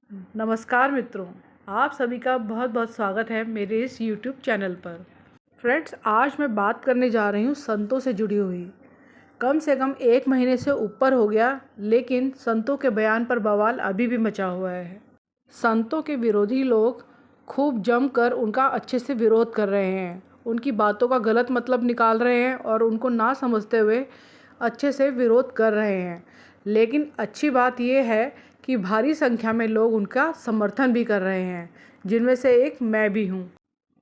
नमस्कार मित्रों, आप सभी का बहुत बहुत स्वागत है मेरे इस यूट्यूब चैनल पर। फ्रेंड्स, आज मैं बात करने जा रही हूँ संतों से जुड़ी हुई। कम से कम 1 महीने से ऊपर हो गया, लेकिन संतों के बयान पर बवाल अभी भी मचा हुआ है। संतों के विरोधी लोग खूब जमकर उनका अच्छे से विरोध कर रहे हैं, उनकी बातों का गलत मतलब निकाल रहे हैं और उनको ना समझते हुए अच्छे से विरोध कर रहे हैं। लेकिन अच्छी बात यह है कि भारी संख्या में लोग उनका समर्थन भी कर रहे हैं, जिनमें से एक मैं भी हूँ।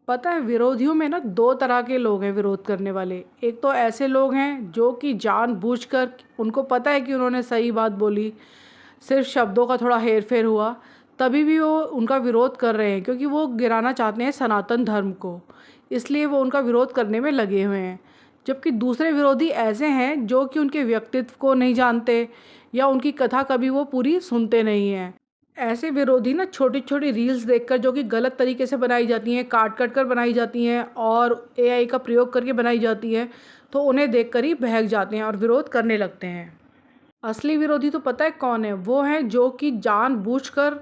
पता है, विरोधियों में ना 2 तरह के लोग हैं विरोध करने वाले। एक तो ऐसे लोग हैं जो कि जानबूझकर, उनको पता है कि उन्होंने सही बात बोली, सिर्फ शब्दों का थोड़ा हेर-फेर हुआ, तभी भी वो उनका विरोध कर रहे हैं क्योंकि वो गिराना चाहते हैं सनातन धर्म को, इसलिए वो उनका विरोध करने में लगे हुए हैं। जबकि दूसरे विरोधी ऐसे हैं जो कि उनके व्यक्तित्व को नहीं जानते या उनकी कथा कभी वो पूरी सुनते नहीं हैं। ऐसे विरोधी ना छोटी-छोटी रील्स देखकर, जो कि गलत तरीके से बनाई जाती हैं, काट-काट कर बनाई जाती हैं और एआई का प्रयोग करके बनाई जाती हैं, तो उन्हें देखकर ही बहक जाते हैं और विरोध करने लगते हैं। असली विरोधी तो पता है कौन है? वो हैं जो कि जानबूझकर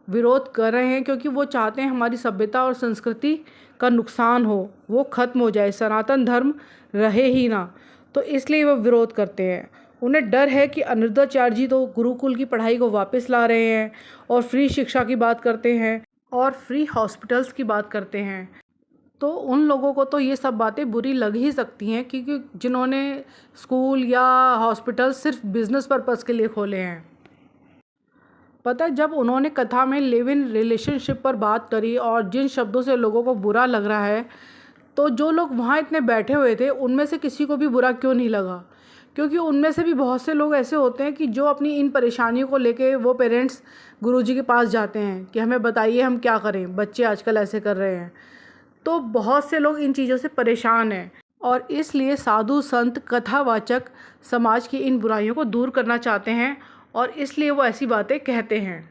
विरोध कर रहे हैं क्योंकि वो चाहते हैं हमारी सभ्यता और संस्कृति का नुकसान हो, वो ख़त्म हो जाए, सनातन धर्म रहे ही ना। तो इसलिए वो विरोध करते हैं। उन्हें डर है कि अनिरुद्धाचार्य जी तो गुरुकुल की पढ़ाई को वापस ला रहे हैं और फ्री शिक्षा की बात करते हैं और फ्री हॉस्पिटल्स की बात करते हैं। तो उन लोगों को तो ये सब बातें बुरी लग ही सकती हैं, क्योंकि जिन्होंने स्कूल या हॉस्पिटल सिर्फ बिजनेस पर्पस के लिए खोले हैं। पता है, जब उन्होंने कथा में लिव इन रिलेशनशिप पर बात करी और जिन शब्दों से लोगों को बुरा लग रहा है, तो जो लोग वहाँ इतने बैठे हुए थे उनमें से किसी को भी बुरा क्यों नहीं लगा? क्योंकि उनमें से भी बहुत से लोग ऐसे होते हैं कि जो अपनी इन परेशानियों को लेके वो पेरेंट्स गुरुजी के पास जाते हैं कि हमें बताइए हम क्या करें, बच्चे आजकल ऐसे कर रहे हैं। तो बहुत से लोग इन चीज़ों से परेशान हैं और इसलिए साधु संत कथावाचक समाज की इन बुराइयों को दूर करना चाहते हैं और इसलिए वो ऐसी बातें कहते हैं।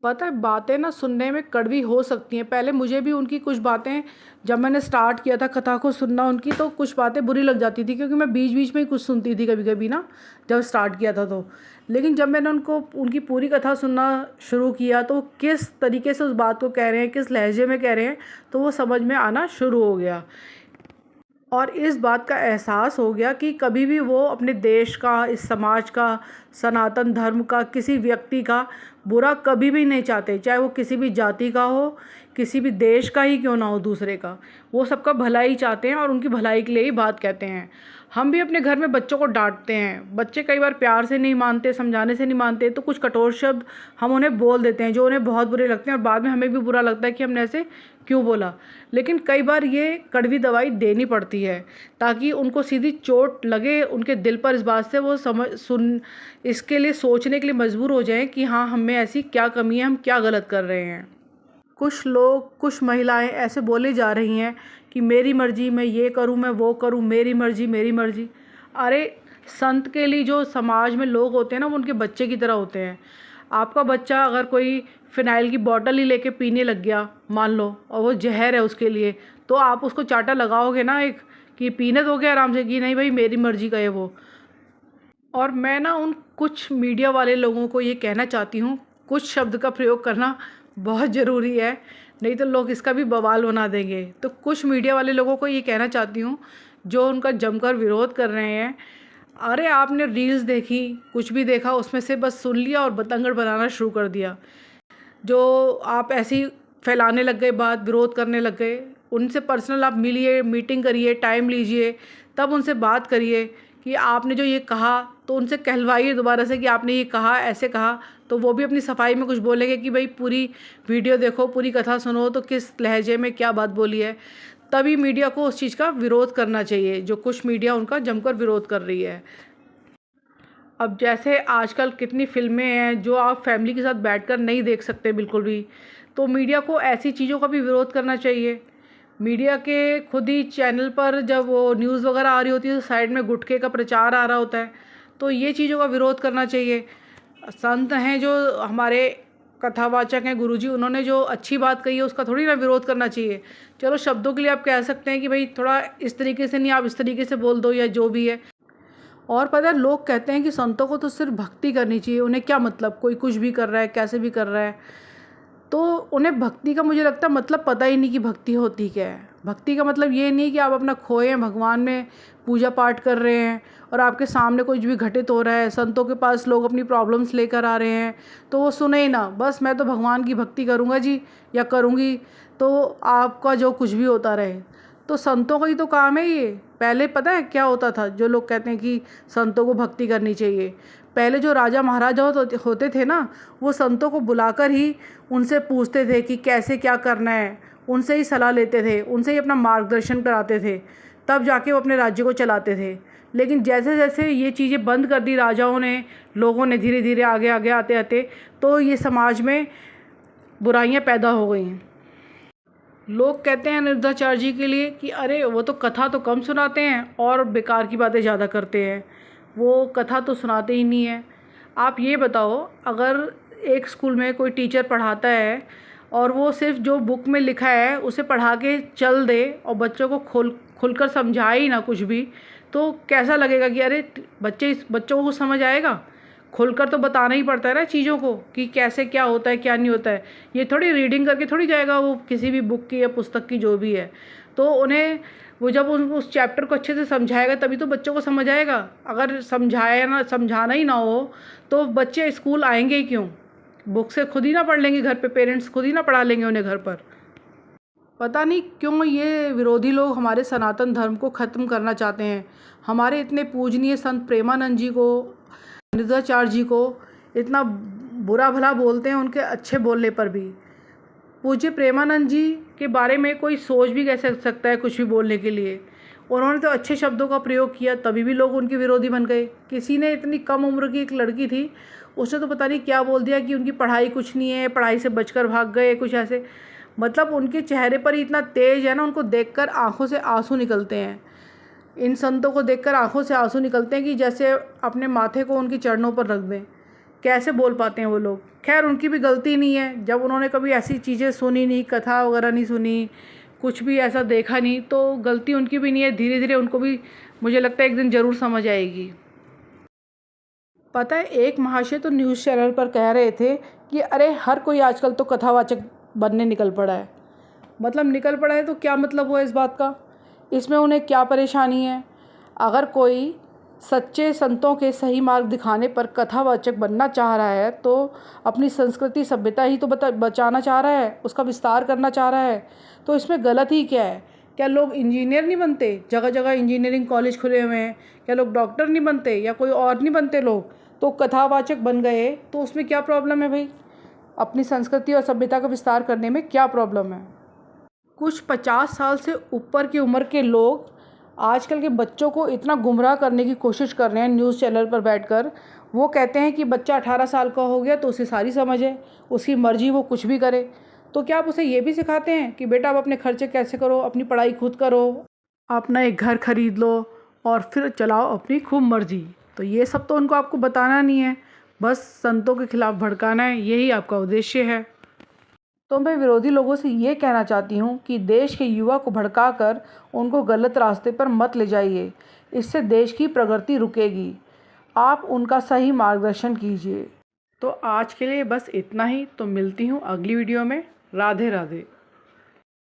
पता है, बातें ना सुनने में कड़वी हो सकती हैं। पहले मुझे भी उनकी कुछ बातें, जब मैंने स्टार्ट किया था कथा को सुनना उनकी, तो कुछ बातें बुरी लग जाती थी क्योंकि मैं बीच बीच में ही कुछ सुनती थी कभी कभी ना, जब स्टार्ट किया था तो। लेकिन जब मैंने उनकी पूरी कथा सुनना शुरू किया तो वो किस तरीके से उस बात को कह रहे हैं, किस लहजे में कह रहे हैं, तो वो समझ में आना शुरू हो गया। और इस बात का एहसास हो गया कि कभी भी वो अपने देश का, इस समाज का, सनातन धर्म का, किसी व्यक्ति का बुरा कभी भी नहीं चाहते, चाहे वो किसी भी जाति का हो, किसी भी देश का ही क्यों ना हो दूसरे का। वो सबका भला ही चाहते हैं और उनकी भलाई के लिए ही बात कहते हैं। हम भी अपने घर में बच्चों को डांटते हैं, बच्चे कई बार प्यार से नहीं मानते, समझाने से नहीं मानते, तो कुछ कठोर शब्द हम उन्हें बोल देते हैं जो उन्हें बहुत बुरे लगते हैं और बाद में हमें भी बुरा लगता है कि हमने ऐसे क्यों बोला। लेकिन कई बार ये कड़वी दवाई देनी पड़ती है ताकि उनको सीधी चोट लगे उनके दिल पर, इस बात से वो इसके लिए सोचने के लिए मजबूर हो जाएं कि हाँ, हम में ऐसी क्या कमी है, हम क्या गलत कर रहे हैं। कुछ लोग, कुछ महिलाएं ऐसे बोले जा रही हैं कि मेरी मर्ज़ी, मैं ये करूं, मैं वो करूं, मेरी मर्ज़ी, मेरी मर्ज़ी। अरे, संत के लिए जो समाज में लोग होते हैं ना, वो उनके बच्चे की तरह होते हैं। आपका बच्चा अगर कोई फ़िनाइल की बॉटल ही लेके पीने लग गया मान लो, और वो जहर है उसके लिए, तो आप उसको चांटा लगाओगे ना एक, कि पीने दोगे आराम से, कि नहीं भाई मेरी मर्ज़ी का है वो। और मैं ना उन कुछ मीडिया वाले लोगों को ये कहना चाहती हूँ, कुछ शब्द का प्रयोग करना बहुत ज़रूरी है, नहीं तो लोग इसका भी बवाल बना देंगे। तो कुछ मीडिया वाले लोगों को ये कहना चाहती हूँ जो उनका जमकर विरोध कर रहे हैं, अरे आपने रील्स देखी, कुछ भी देखा, उसमें से बस सुन लिया और बतंगड़ बनाना शुरू कर दिया। जो आप ऐसे ही फैलाने लग गए बात, विरोध करने लग गए। उनसे पर्सनल आप मिलिए, मीटिंग करिए, टाइम लीजिए, तब उनसे बात करिए कि आपने जो ये कहा, तो उनसे कहलवाइए दोबारा से कि आपने ये कहा, ऐसे कहा। तो वो भी अपनी सफाई में कुछ बोलेंगे कि भाई पूरी वीडियो देखो, पूरी कथा सुनो, तो किस लहजे में क्या बात बोली है। तभी मीडिया को उस चीज़ का विरोध करना चाहिए जो कुछ मीडिया उनका जमकर विरोध कर रही है। अब जैसे आजकल कितनी फ़िल्में हैं जो आप फैमिली के साथ बैठकर नहीं देख सकते बिल्कुल भी, तो मीडिया को ऐसी चीज़ों का भी विरोध करना चाहिए। मीडिया के खुद ही चैनल पर जब वो न्यूज़ वगैरह आ रही होती है तो साइड में गुटखे का प्रचार आ रहा होता है, तो ये चीज़ों का विरोध करना चाहिए। संत हैं जो हमारे कथावाचक हैं, गुरुजी, उन्होंने जो अच्छी बात कही है उसका थोड़ी ना विरोध करना चाहिए। चलो शब्दों के लिए आप कह सकते हैं कि भाई थोड़ा इस तरीके से नहीं, आप इस तरीके से बोल दो या जो भी है। और पता है, लोग कहते हैं कि संतों को तो सिर्फ भक्ति करनी चाहिए, उन्हें क्या मतलब कोई कुछ भी कर रहा है, कैसे भी कर रहा है। तो उन्हें भक्ति का मुझे लगता है मतलब पता ही नहीं कि भक्ति होती क्या है। भक्ति का मतलब ये नहीं कि आप अपना खोए हैं भगवान में, पूजा पाठ कर रहे हैं और आपके सामने कुछ भी घटित हो रहा है, संतों के पास लोग अपनी प्रॉब्लम्स लेकर आ रहे हैं तो वो सुने ही ना, बस मैं तो भगवान की भक्ति करूँगा जी या करूँगी, तो आपका जो कुछ भी होता रहे। तो संतों का ही तो काम है ये। पहले पता है क्या होता था, जो लोग कहते हैं कि संतों को भक्ति करनी चाहिए, पहले जो राजा महाराजा होते थे ना, वो संतों को बुलाकर ही उनसे पूछते थे कि कैसे क्या करना है, उनसे ही सलाह लेते थे, उनसे ही अपना मार्गदर्शन कराते थे, तब जाके वो अपने राज्य को चलाते थे। लेकिन जैसे जैसे ये चीज़ें बंद कर दी राजाओं ने, लोगों ने धीरे धीरे आगे आगे आते आते, तो ये समाज में बुराइयां पैदा हो गई हैं। लोग कहते हैं अनिरुद्धाचार्य जी के लिए कि अरे वो तो कथा तो कम सुनाते हैं और बेकार की बातें ज़्यादा करते हैं, वो कथा तो सुनाते ही नहीं है। आप ये बताओ, अगर एक स्कूल में कोई टीचर पढ़ाता है और वो सिर्फ जो बुक में लिखा है उसे पढ़ा के चल दे और बच्चों को खुलकर समझाए ही ना कुछ भी, तो कैसा लगेगा कि अरे बच्चों को समझ आएगा। खुलकर तो बताना ही पड़ता है ना चीज़ों को कि कैसे क्या होता है क्या नहीं होता है। ये थोड़ी रीडिंग करके थोड़ी जाएगा वो किसी भी बुक की या पुस्तक की जो भी है। तो उन्हें वो जब उस चैप्टर को अच्छे से समझाएगा तभी तो बच्चों को समझ आएगा। अगर समझाना ही ना हो तो बच्चे स्कूल आएंगे ही क्यों? बुक से खुद ही ना पढ़ लेंगे घर पे, पेरेंट्स खुद ही ना पढ़ा लेंगे उन्हें घर पर। पता नहीं क्यों ये विरोधी लोग हमारे सनातन धर्म को ख़त्म करना चाहते हैं। हमारे इतने पूजनीय संत प्रेमानंद जी को, अनिरुद्धाचार्य जी को इतना बुरा भला बोलते हैं उनके अच्छे बोलने पर भी। पूज्य प्रेमानंद जी के बारे में कोई सोच भी कैसे सकता है कुछ भी बोलने के लिए? उन्होंने तो अच्छे शब्दों का प्रयोग किया तभी भी लोग उनके विरोधी बन गए। किसी ने, इतनी कम उम्र की एक लड़की थी, उसने तो पता नहीं क्या बोल दिया कि उनकी पढ़ाई कुछ नहीं है, पढ़ाई से बचकर भाग गए, कुछ ऐसे। मतलब उनके चेहरे पर ही इतना तेज है ना, उनको देखकर आंखों से आंसू निकलते हैं। इन संतों को देखकर आंखों से आंसू निकलते हैं कि जैसे अपने माथे को उनके चरणों पर रख दें। कैसे बोल पाते हैं वो लोग? खैर, उनकी भी गलती नहीं है, जब उन्होंने कभी ऐसी चीज़ें सुनी नहीं, कथा वगैरह नहीं सुनी, कुछ भी ऐसा देखा नहीं, तो गलती उनकी भी नहीं है। धीरे धीरे उनको भी मुझे लगता है एक दिन ज़रूर समझ आएगी। पता है, एक महाशय तो न्यूज़ चैनल पर कह रहे थे कि अरे हर कोई आजकल तो कथावाचक बनने निकल पड़ा है। मतलब निकल पड़ा है तो क्या मतलब हुआ इस बात का? इसमें उन्हें क्या परेशानी है? अगर कोई सच्चे संतों के सही मार्ग दिखाने पर कथावाचक बनना चाह रहा है तो अपनी संस्कृति सभ्यता ही तो बचाना चाह रहा है, उसका विस्तार करना चाह रहा है, तो इसमें गलत ही क्या है? क्या लोग इंजीनियर नहीं बनते? जगह जगह इंजीनियरिंग कॉलेज खुले हुए हैं। क्या लोग डॉक्टर नहीं बनते या कोई और नहीं बनते लोग? तो कथावाचक बन गए तो उसमें क्या प्रॉब्लम है भाई? अपनी संस्कृति और सभ्यता का विस्तार करने में क्या प्रॉब्लम है? कुछ 50 साल से ऊपर की उम्र के लोग आजकल के बच्चों को इतना गुमराह करने की कोशिश कर रहे हैं न्यूज़ चैनल पर बैठकर। वो कहते हैं कि बच्चा 18 साल का हो गया तो उसे सारी समझ है, उसकी मर्ज़ी, वो कुछ भी करे। तो क्या आप उसे ये भी सिखाते हैं कि बेटा आप अपने खर्चे कैसे करो, अपनी पढ़ाई खुद करो, अपना एक घर खरीद लो और फिर चलाओ अपनी खूब मर्ज़ी? तो ये सब तो उनको आपको बताना नहीं है, बस संतों के खिलाफ़ भड़काना है, यही आपका उद्देश्य है। तो मैं विरोधी लोगों से ये कहना चाहती हूँ कि देश के युवा को भड़काकर उनको गलत रास्ते पर मत ले जाइए, इससे देश की प्रगति रुकेगी। आप उनका सही मार्गदर्शन कीजिए। तो आज के लिए बस इतना ही। तो मिलती हूँ अगली वीडियो में। राधे राधे।